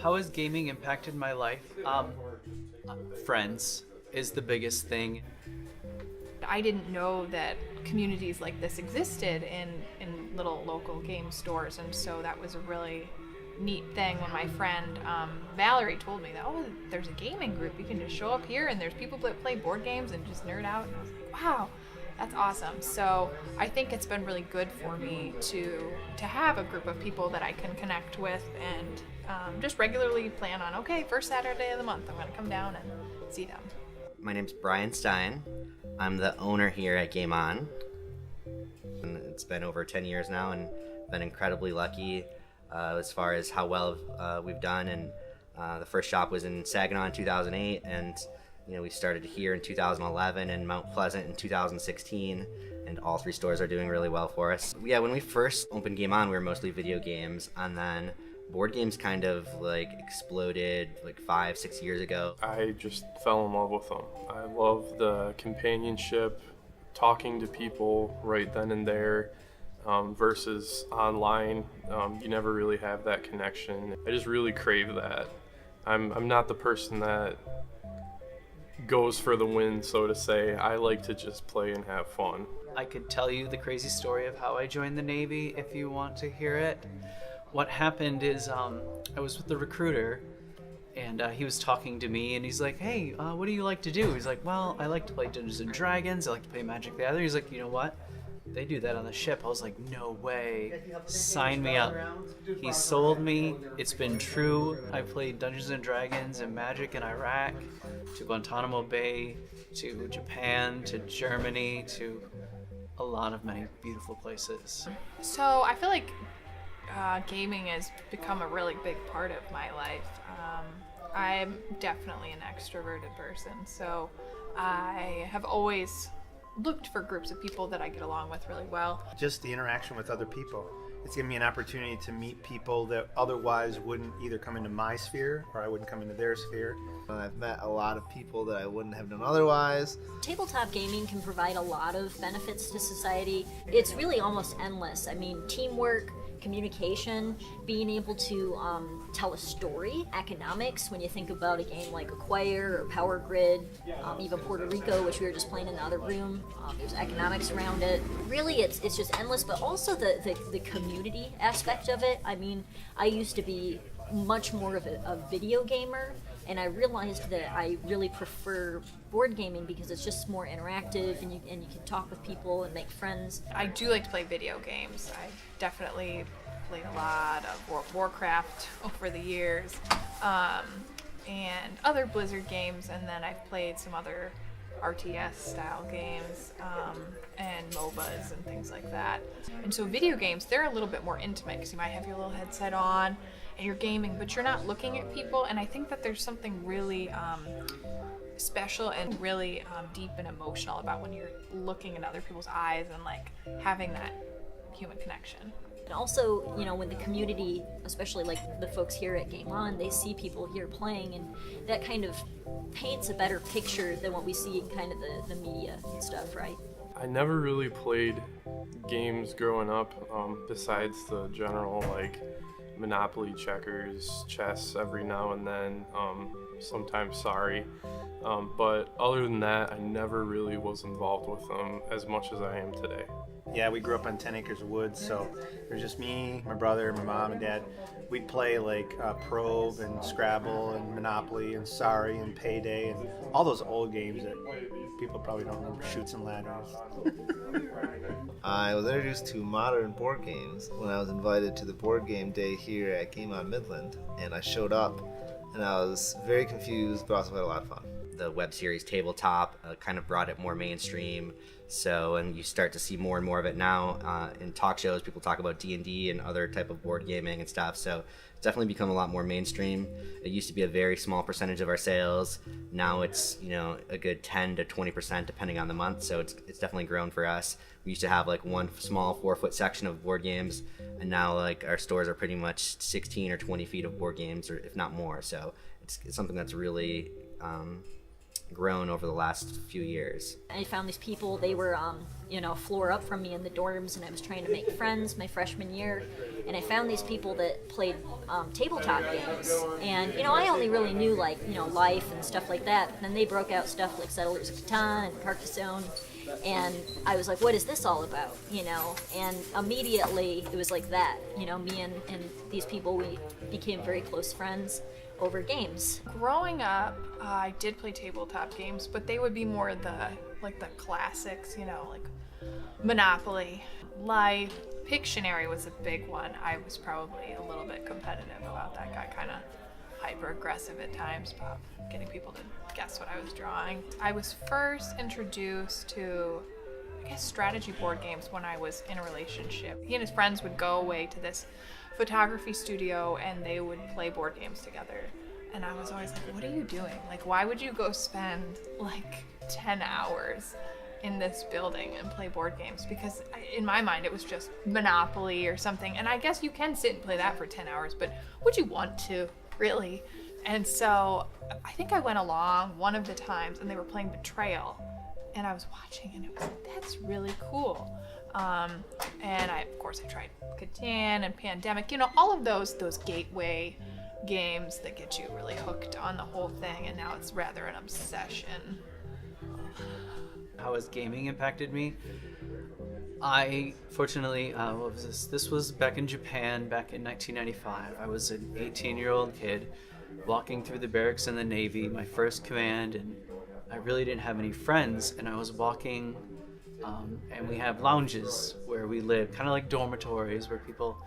How has gaming impacted my life? Friends is the biggest thing. I didn't know that communities like this existed in little local game stores, and so that was a really neat thing when my friend Valerie told me that, oh, there's a gaming group. You can just show up here and there's people that play board games and just nerd out. And I was like, wow, that's awesome. So I think it's been really good for me to have a group of people that I can connect with and just regularly plan on, okay, first Saturday of the month, I'm going to come down and see them. My name's Brian Stein. I'm the owner here at Game On. And it's been over 10 years now and been incredibly lucky as far as how well we've done. And the first shop was in Saginaw in 2008, and we started here in 2011 and Mount Pleasant in 2016, and all three stores are doing really well for us. Yeah, when we first opened Game On, we were mostly video games, and then board games kind of like exploded like 5-6 years ago. I just fell in love with them. I love the companionship, talking to people right then and there, versus online. You never really have that connection. I just really crave that. I'm not the person that goes for the win, so to say. I like to just play and have fun. I could tell you the crazy story of how I joined the Navy if you want to hear it. What happened is I was with the recruiter, and he was talking to me, and he's like, hey, what do you like to do? He's like, well, I like to play Dungeons and Dragons, I like to play Magic the Gathering. He's like, you know what? They do that on the ship. I was like, no way. Sign me up. He sold me. It's been true. I played Dungeons and Dragons and Magic in Iraq, to Guantanamo Bay, to Japan, to Germany, to a lot of many beautiful places. So I feel like gaming has become a really big part of my life. I'm definitely an extroverted person, so I have always looked for groups of people that I get along with really well. Just the interaction with other people. It's given me an opportunity to meet people that otherwise wouldn't either come into my sphere or I wouldn't come into their sphere. I've met a lot of people that I wouldn't have known otherwise. Tabletop gaming can provide a lot of benefits to society. It's really almost endless. I mean, teamwork, communication, being able to tell a story, economics, when you think about a game like Acquire or Power Grid, even Puerto Rico, which we were just playing in the other room, there's economics around it. Really, it's just endless, but also the community aspect of it. I mean, I used to be much more of a video gamer, and I realized that I really prefer board gaming because it's just more interactive, and you can talk with people and make friends. I do like to play video games. I definitely played a lot of World of Warcraft over the years, and other Blizzard games, and then I've played some other RTS style games, and MOBAs and things like that. And so video games, they're a little bit more intimate because you might have your little headset on and you're gaming, but you're not looking at people, and I think that there's something really special and really deep and emotional about when you're looking in other people's eyes and like having that human connection. And also, when the community, especially like the folks here at Game On, they see people here playing, and that kind of paints a better picture than what we see in kind of the media and stuff, right? I never really played games growing up, besides the general like Monopoly, checkers, chess every now and then, sometimes Sorry. But other than that, I never really was involved with them as much as I am today. Yeah, we grew up on 10 acres of woods, so it was just me, my brother, my mom, and dad. We'd play like Probe and Scrabble and Monopoly and Sorry and Payday and all those old games that people probably don't remember, Chutes and Ladders. I was introduced to modern board games when I was invited to the board game day here at Game On Midland, and I showed up, and I was very confused, but also had a lot of fun. The web series Tabletop kind of brought it more mainstream. So, and you start to see more and more of it now in talk shows. People talk about D&D and other type of board gaming and stuff. So it's definitely become a lot more mainstream. It used to be a very small percentage of our sales. Now it's, a good 10 to 20% depending on the month. So it's definitely grown for us. We used to have like one small 4-foot section of board games, and now like our stores are pretty much 16 or 20 feet of board games, or if not more. So it's something that's really grown over the last few years. I found these people, they were, a floor up from me in the dorms, and I was trying to make friends my freshman year, and I found these people that played tabletop games, and, I only really knew, Life and stuff like that, and then they broke out stuff like Settlers of Catan and Carcassonne, and I was like, what is this all about, and immediately it was like that, me and these people, we became very close friends over games. Growing up, I did play tabletop games, but they would be more the classics, like Monopoly, Life. Pictionary was a big one. I was probably a little bit competitive about that. Got kind of hyper aggressive at times about getting people to guess what I was drawing. I was first introduced to, strategy board games when I was in a relationship. He and his friends would go away to this photography studio and they would play board games together. And I was always like, what are you doing? Why would you go spend 10 hours in this building and play board games? Because in my mind it was just Monopoly or something. And I guess you can sit and play that for 10 hours, but would you want to, really? And so I think I went along one of the times and they were playing Betrayal. And I was watching and it was that's really cool. And I tried Catan and Pandemic, all of those gateway games that get you really hooked on the whole thing, and now it's rather an obsession. How has gaming impacted me? I fortunately, what was this? This was back in Japan, back in 1995. I was an 18-year-old kid walking through the barracks in the Navy, my first command, and I really didn't have any friends, and I was walking, and we have lounges where we live, kind of like dormitories where people,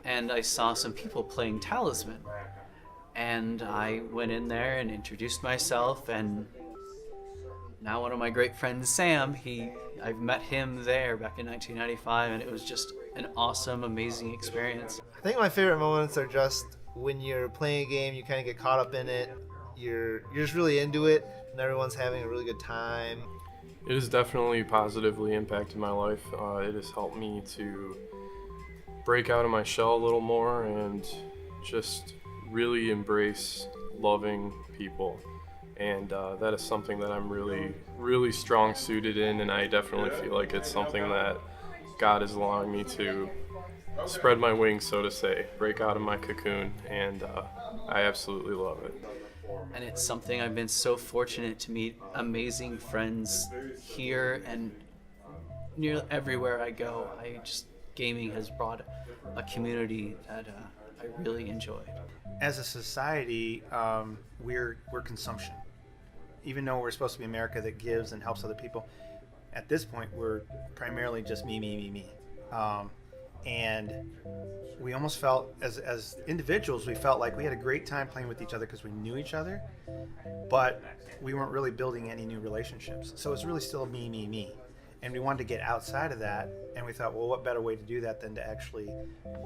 and I saw some people playing Talisman, and I went in there and introduced myself, and now one of my great friends, Sam, I've met him there back in 1995, and it was just an awesome, amazing experience. I think my favorite moments are just when you're playing a game, you kind of get caught up in it, you're just really into it, and everyone's having a really good time. It has definitely positively impacted my life. It has helped me to break out of my shell a little more and just really embrace loving people. And that is something that I'm really, really strong suited in, and I definitely feel like it's something that God is allowing me to spread my wings, so to say, break out of my cocoon, and I absolutely love it. And it's something I've been so fortunate to meet amazing friends here and nearly everywhere I go. Gaming has brought a community that I really enjoy. As a society, we're consumption. Even though we're supposed to be America that gives and helps other people, at this point we're primarily just me. And we almost felt, as individuals, we felt like we had a great time playing with each other because we knew each other, but we weren't really building any new relationships. So it's really still me. And we wanted to get outside of that, and we thought, well, what better way to do that than to actually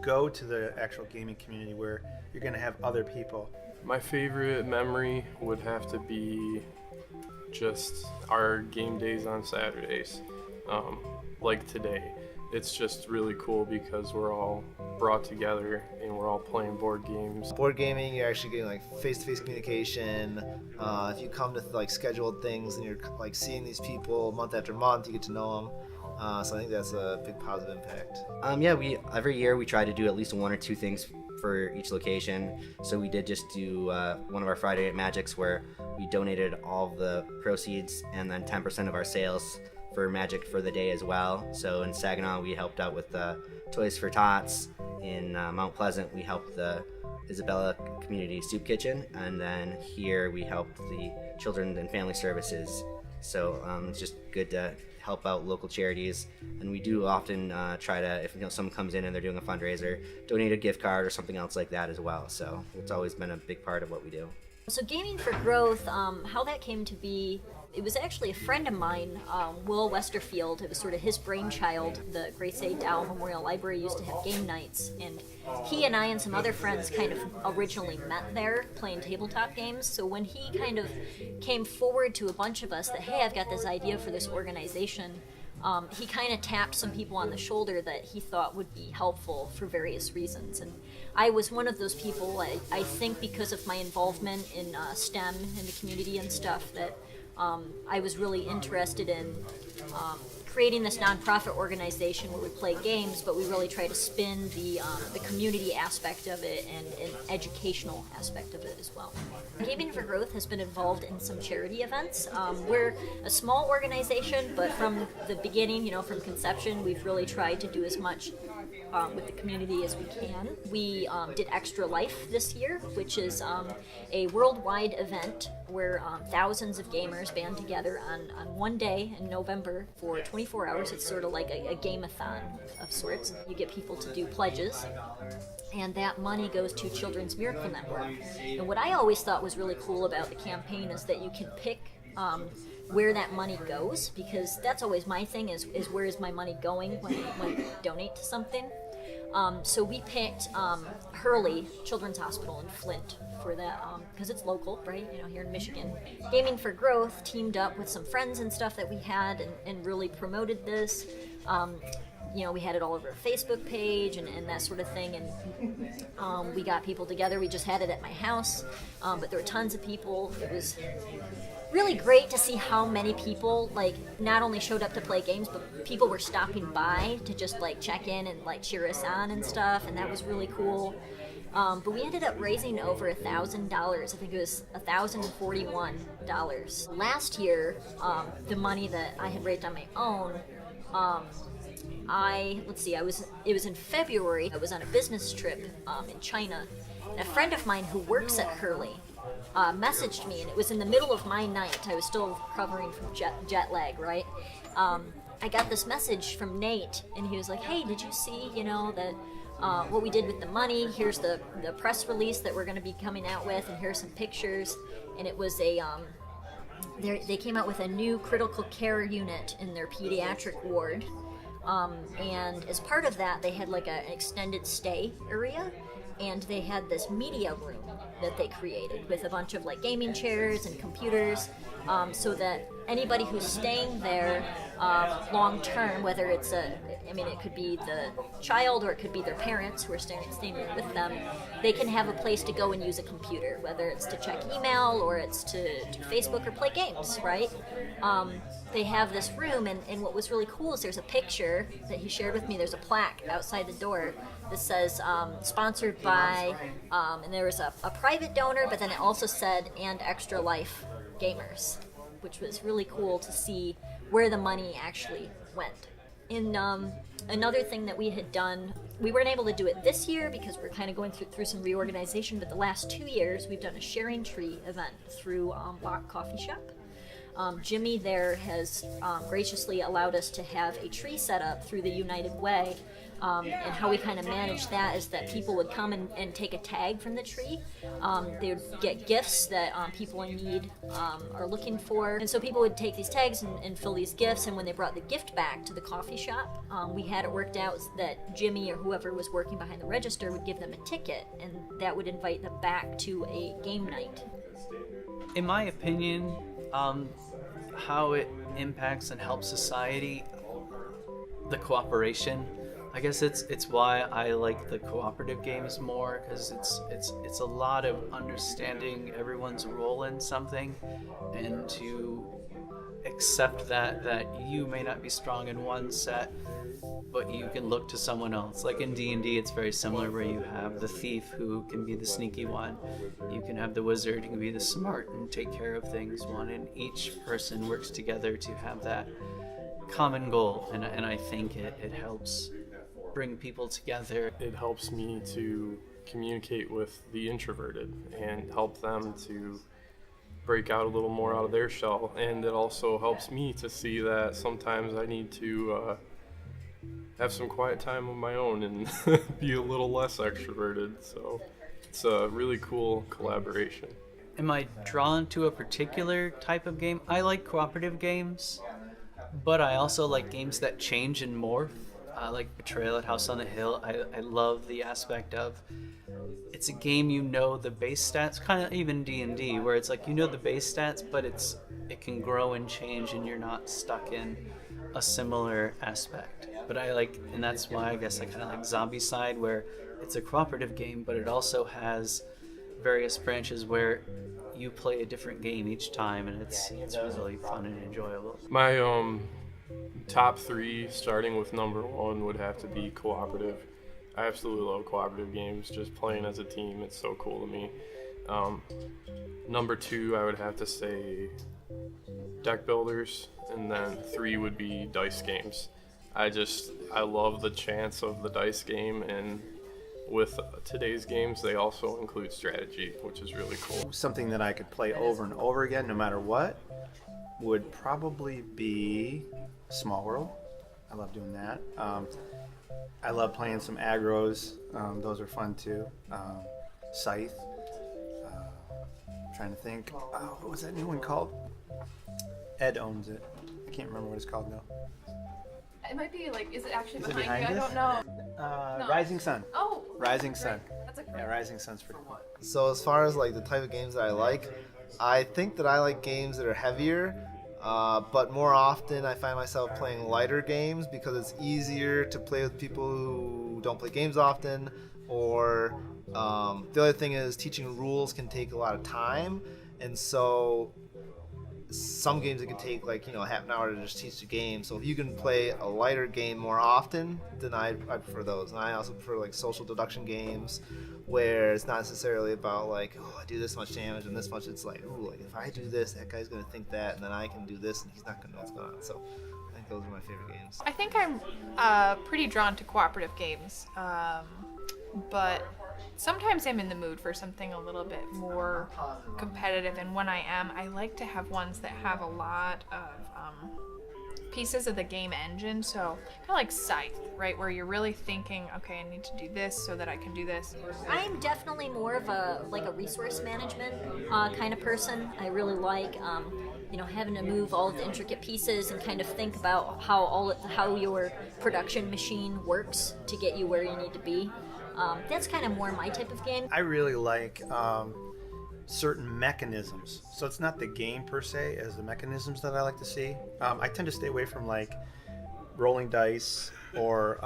go to the actual gaming community where you're going to have other people. My favorite memory would have to be just our game days on Saturdays, like today. It's just really cool because we're all brought together and we're all playing board games. Board gaming, you're actually getting face-to-face communication. If you come to scheduled things and you're seeing these people month after month, you get to know them. So I think that's a big positive impact. Every year we try to do at least one or two things for each location. So we did just do one of our Friday Night Magics where we donated all the proceeds and then 10% of our sales for Magic for the day as well. So in Saginaw we helped out with Toys for Tots. In Mount Pleasant we helped the Isabella Community Soup Kitchen, and then here we helped the Children and Family Services. So it's just good to help out local charities, and we do often try to, if someone comes in and they're doing a fundraiser, donate a gift card or something else like that as well. So it's always been a big part of what we do. So Gaming for Growth, how that came to be, it was actually a friend of mine, Will Westerfield. It was sort of his brainchild. The Grace A. Dow Memorial Library used to have game nights, and he and I and some other friends kind of originally met there playing tabletop games. So when he kind of came forward to a bunch of us that, hey, I've got this idea for this organization, he kind of tapped some people on the shoulder that he thought would be helpful for various reasons. And I was one of those people, I think because of my involvement in STEM in the community and stuff, that I was really interested in creating this nonprofit organization where we play games, but we really try to spin the community aspect of it and an educational aspect of it as well. Gaming for Growth has been involved in some charity events. We're a small organization, but from the beginning, from conception, we've really tried to do as much with the community as we can. We did Extra Life this year, which is a worldwide event where thousands of gamers band together on one day in November for 24 hours. It's sort of like a game-a-thon of sorts. You get people to do pledges, and that money goes to Children's Miracle Network. And what I always thought was really cool about the campaign is that you can pick where that money goes, because that's always my thing is where is my money going when I donate to something. So we picked Hurley Children's Hospital in Flint for that, because it's local, right, here in Michigan. Gaming for Growth teamed up with some friends and stuff that we had and really promoted this. We had it all over our Facebook page and that sort of thing, and we got people together. We just had it at my house, but there were tons of people. It was really great to see how many people not only showed up to play games, but people were stopping by to just check in and cheer us on and stuff, and that was really cool. But we ended up raising over $1,000. I think it was $1,041. Last year, the money that I had raised on my own, it was in February. I was on a business trip in China, and a friend of mine who works at Hurley messaged me, and it was in the middle of my night. I was still recovering from jet lag, right? I got this message from Nate, and he was like, "Hey, did you see, that what we did with the money? Here's the press release that we're going to be coming out with, and here's some pictures." And it was they came out with a new critical care unit in their pediatric ward. And as part of that, they had an extended stay area, and they had this media room that they created with a bunch of gaming chairs and computers, so that anybody who's staying there long term, whether it's it could be the child or it could be their parents who are staying with them, they can have a place to go and use a computer, whether it's to check email or it's to do Facebook or play games, right? They have this room, and what was really cool is there's a picture that he shared with me. There's a plaque outside the door that says sponsored by, and there was a private donor, but then it also said and Extra Life Gamers, which was really cool to see where the money actually went. And another thing that we had done, we weren't able to do it this year because we're kind of going through some reorganization, but the last 2 years we've done a sharing tree event through Bach Coffee Shop. Jimmy there has graciously allowed us to have a tree set up through the United Way, and how we kind of manage that is that people would come and take a tag from the tree. They would get gifts that people in need are looking for, and so people would take these tags and fill these gifts, and when they brought the gift back to the coffee shop, we had it worked out that Jimmy or whoever was working behind the register would give them a ticket, and that would invite them back to a game night. In my opinion, how it impacts and helps society, the cooperation. I guess it's why I like the cooperative games more, because it's a lot of understanding everyone's role in something, and to accept that you may not be strong in one set, but you can look to someone else. Like in D&D, it's very similar, where you have the thief who can be the sneaky one, you can have the wizard who can be the smart and take care of things one, and each person works together to have that common goal, and I think it helps bring people together. It helps me to communicate with the introverted and help them to break out a little more out of their shell, and it also helps me to see that sometimes I need to have some quiet time of my own and be a little less extroverted. So it's a really cool collaboration. Am I drawn to a particular type of game? I like cooperative games, but I also like games that change and morph. I like Betrayal at House on the Hill. I love the aspect of it's a game the base stats, kind of even D&D, where it's the base stats, but it can grow and change, and you're not stuck in a similar aspect. But and that's why I guess I kind of like Zombicide, where it's a cooperative game, but it also has various branches where you play a different game each time, and it's really fun and enjoyable. My top 3, starting with number 1, would have to be cooperative. I absolutely love cooperative games. Just playing as a team, it's so cool to me. Number 2, I would have to say deck builders, and then 3 would be dice games. I love the chance of the dice game, and with today's games, they also include strategy, which is really cool. Something that I could play over and over again, no matter what, would probably be Small World. I love doing that. I love playing some aggros. Those are fun too. Scythe. I'm trying to think. What was that new one called? Ed owns it. I can't remember what it's called now. It might be like, is it actually Is it behind you? I us? don't know. No. Rising Sun. Oh. Rising Sun. That's a Yeah, Rising Sun's pretty cool. So as far as like the type of games that I like, I think that I like games that are heavier, but more often I find myself playing lighter games because it's easier to play with people who don't play games often, or the other thing is teaching rules can take a lot of time, and so some games it can take like half an hour to just teach the game. So if you can play a lighter game more often, then I prefer those. And I also prefer like social deduction games where it's not necessarily about like, oh, I do this much damage and this much. It's like, oh, like if I do this, that guy's gonna think that, and then I can do this and he's not gonna know what's going on. So I think those are my favorite games. I think I'm pretty drawn to cooperative games, but sometimes I'm in the mood for something a little bit more competitive, and when I am, I like to have ones that have a lot of pieces of the game engine, so kind of like Scythe, right, where you're really thinking, okay, I need to do this so that I can do this. I'm definitely more of a resource management kind of person. I really like having to move all of the intricate pieces and kind of think about how your production machine works to get you where you need to be. That's kind of more my type of game. I really like certain mechanisms. So it's not the game per se as the mechanisms that I like to see. I tend to stay away from like rolling dice or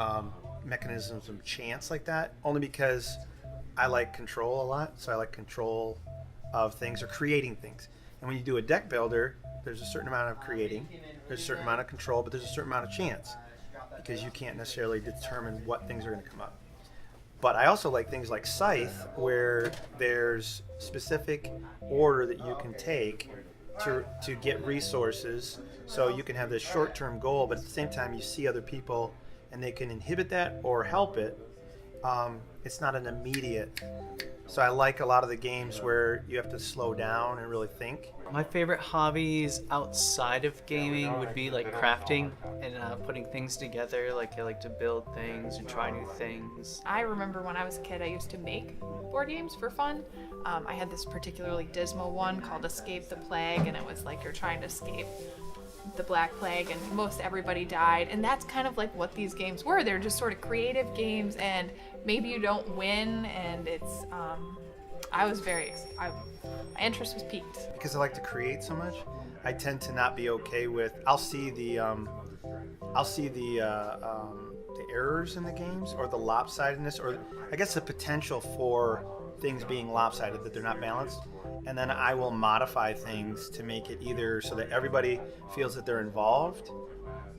mechanisms of chance like that, only because I like control a lot. So I like control of things or creating things. And when you do a deck builder, there's a certain amount of creating, there's a certain amount of control, but there's a certain amount of chance because you can't necessarily determine what things are going to come up. But I also like things like Scythe, where there's specific order that you can take to get resources. So you can have this short-term goal, but at the same time you see other people and they can inhibit that or help it. It's not an immediate. So I like a lot of the games where you have to slow down and really think. My favorite hobbies outside of gaming would be like crafting and putting things together. Like I like to build things and try new things. I remember when I was a kid, I used to make board games for fun. I had this particularly dismal one called Escape the Plague, and it was like you're trying to escape the Black Plague, and most everybody died. And that's kind of like what these games were. They're just sort of creative games, and maybe you don't win, and it's my interest was piqued. Because I like to create so much, I tend to not be okay with. I'll see the errors in the games, or the lopsidedness, or I guess the potential for things being lopsided, that they're not balanced, and then I will modify things to make it either so that everybody feels that they're involved,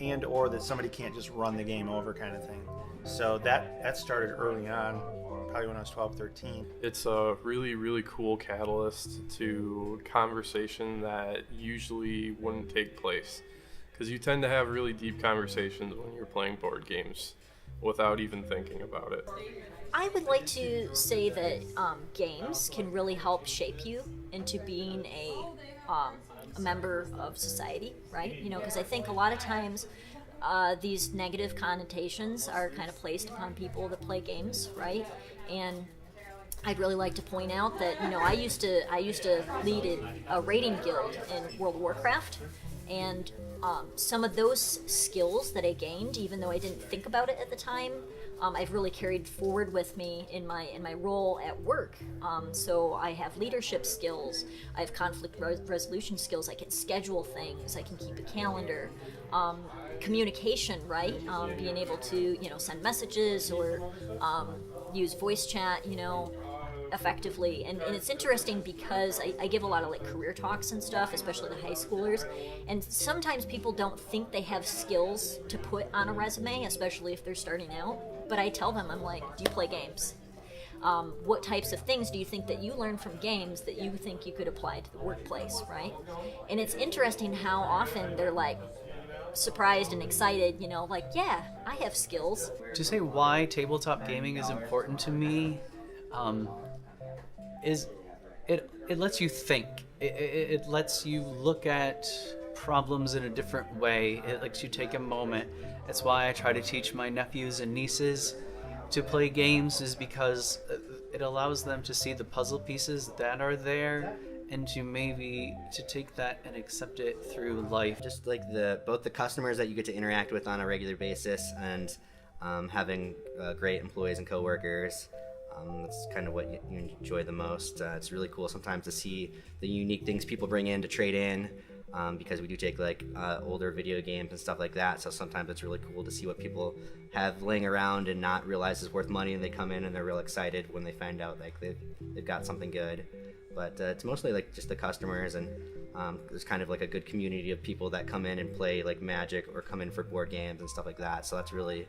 and or that somebody can't just run the game over, kind of thing. So that started early on, probably when I was 12, 13. It's a really, really cool catalyst to conversation that usually wouldn't take place, because you tend to have really deep conversations when you're playing board games without even thinking about it. I would like to say that games can really help shape you into being a member of society, right? Because I think a lot of times these negative connotations are kind of placed upon people that play games, right? And I'd really like to point out that I used to lead a raiding guild in World of Warcraft, and some of those skills that I gained, even though I didn't think about it at the time, I've really carried forward with me in my role at work. So I have leadership skills, I have conflict resolution skills, I can schedule things, I can keep a calendar, communication, right? Being able to send messages or use voice chat, effectively. And it's interesting because I give a lot of like career talks and stuff, especially to high schoolers, and sometimes people don't think they have skills to put on a resume, especially if they're starting out. But I tell them, I'm like, do you play games? What types of things do you think that you learn from games that you think you could apply to the workplace, right? And it's interesting how often they're like surprised and excited, you know, like, yeah, I have skills. To say why tabletop gaming is important to me, is it lets you think. It lets you look at problems in a different way. It lets you take a moment. That's why I try to teach my nephews and nieces to play games, is because it allows them to see the puzzle pieces that are there, and to maybe to take that and accept it through life. Just like both the customers that you get to interact with on a regular basis, and having great employees and coworkers. That's kind of what you enjoy the most. It's really cool sometimes to see the unique things people bring in to trade in, because we do take like older video games and stuff like that. So sometimes it's really cool to see what people have laying around and not realize is worth money, and they come in and they're real excited when they find out like they've got something good. But it's mostly like just the customers, and there's kind of like a good community of people that come in and play like Magic or come in for board games and stuff like that. So that's really,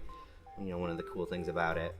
one of the cool things about it.